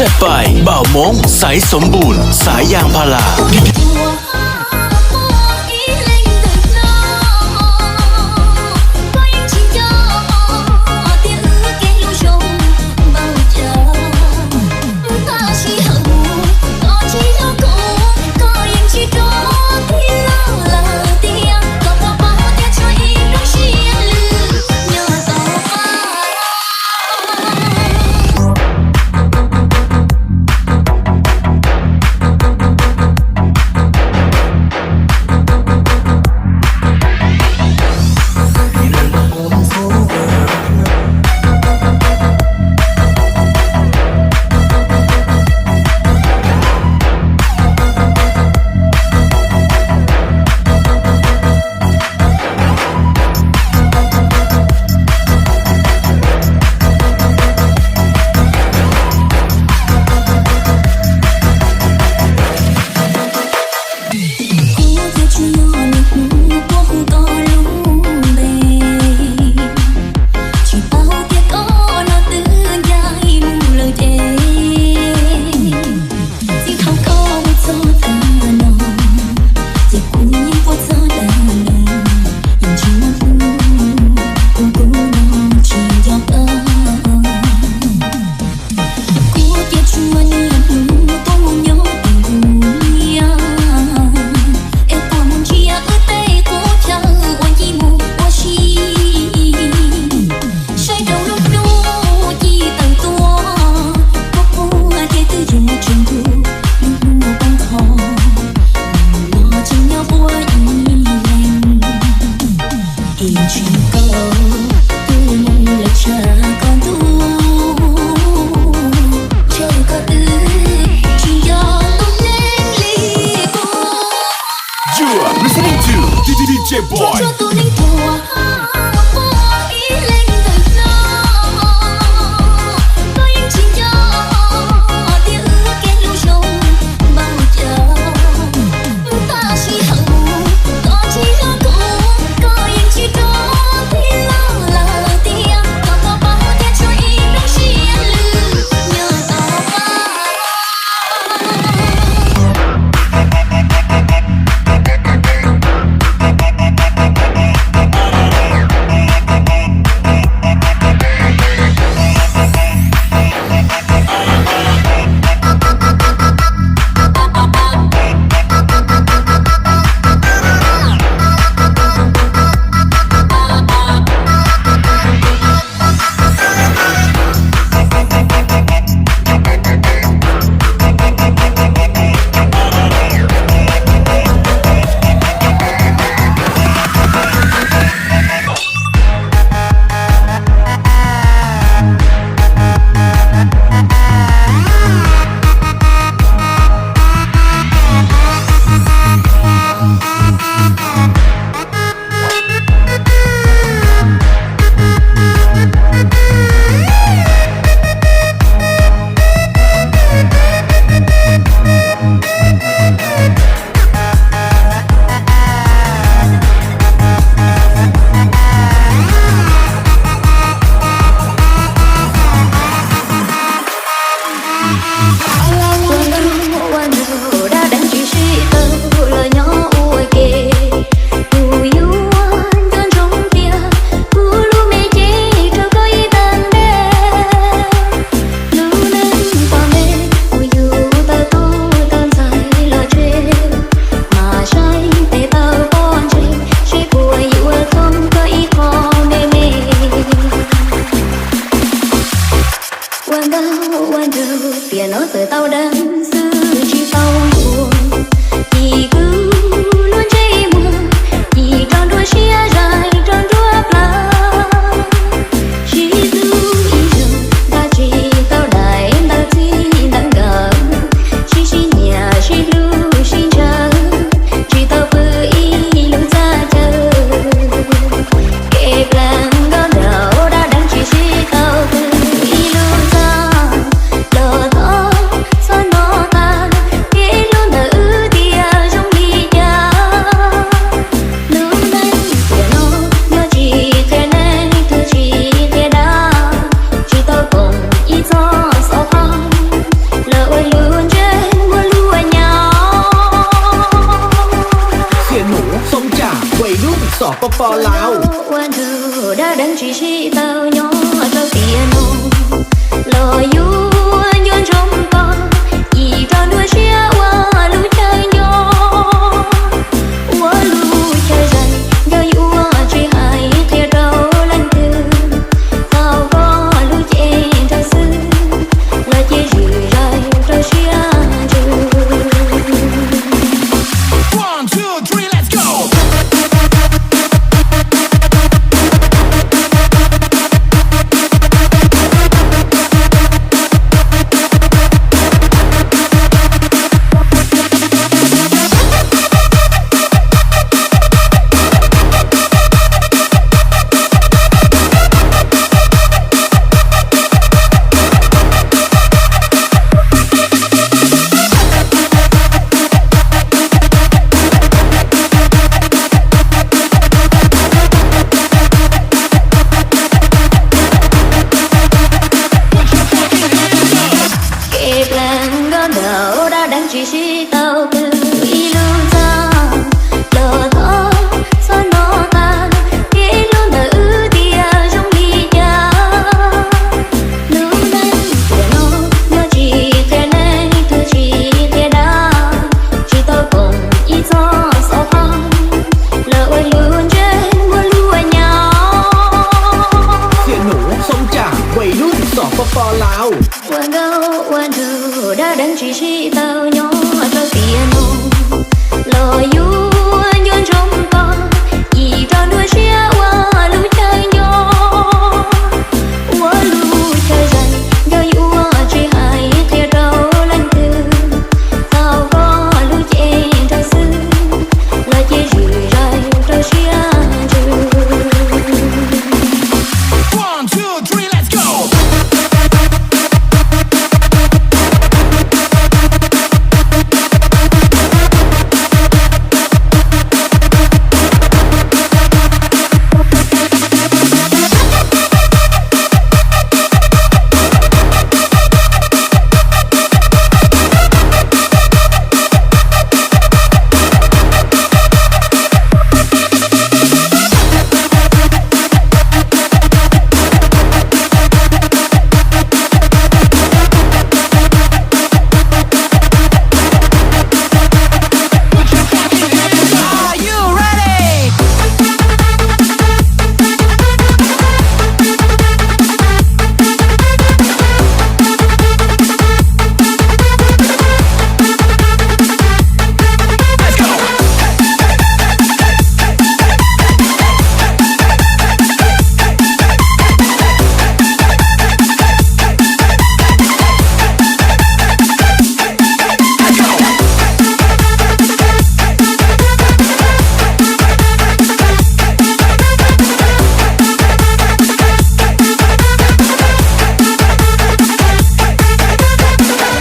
จัดไปบ่าวมงสายสมบูรณ์สายยางพารา Hãy subscribe cho kênh Ghiền Mì Gõ để không bỏ lỡ ปปลาว วันเธอđã đánh chỉ sĩ tao nhỏ cho piano lời duyên trong con chỉ cho đôi chia qua lũ chơi nhỏ qua lũ chơi dần cho yêu chỉ hay theo đâu lần từ tao có lũ chơi cho xứ là chỉ rủi rai cho chia rủi. 1, 2, 3, let's go. Kịp làng đón đầu đã đánh chỉ sĩ tao từ illusion lờ thơ sao nó ta khi luôn thở tia trong ly cha lúcนั้นnó chỉ thế này thứ chỉ thế đó chỉ tao cùng ý cho sao không lỡ quên luôn trên quên luôn nhau เสียหนูทรงจากวัยรุ่นสปปลาว วันเก่าวันเธอđã đánh chỉ sĩ tao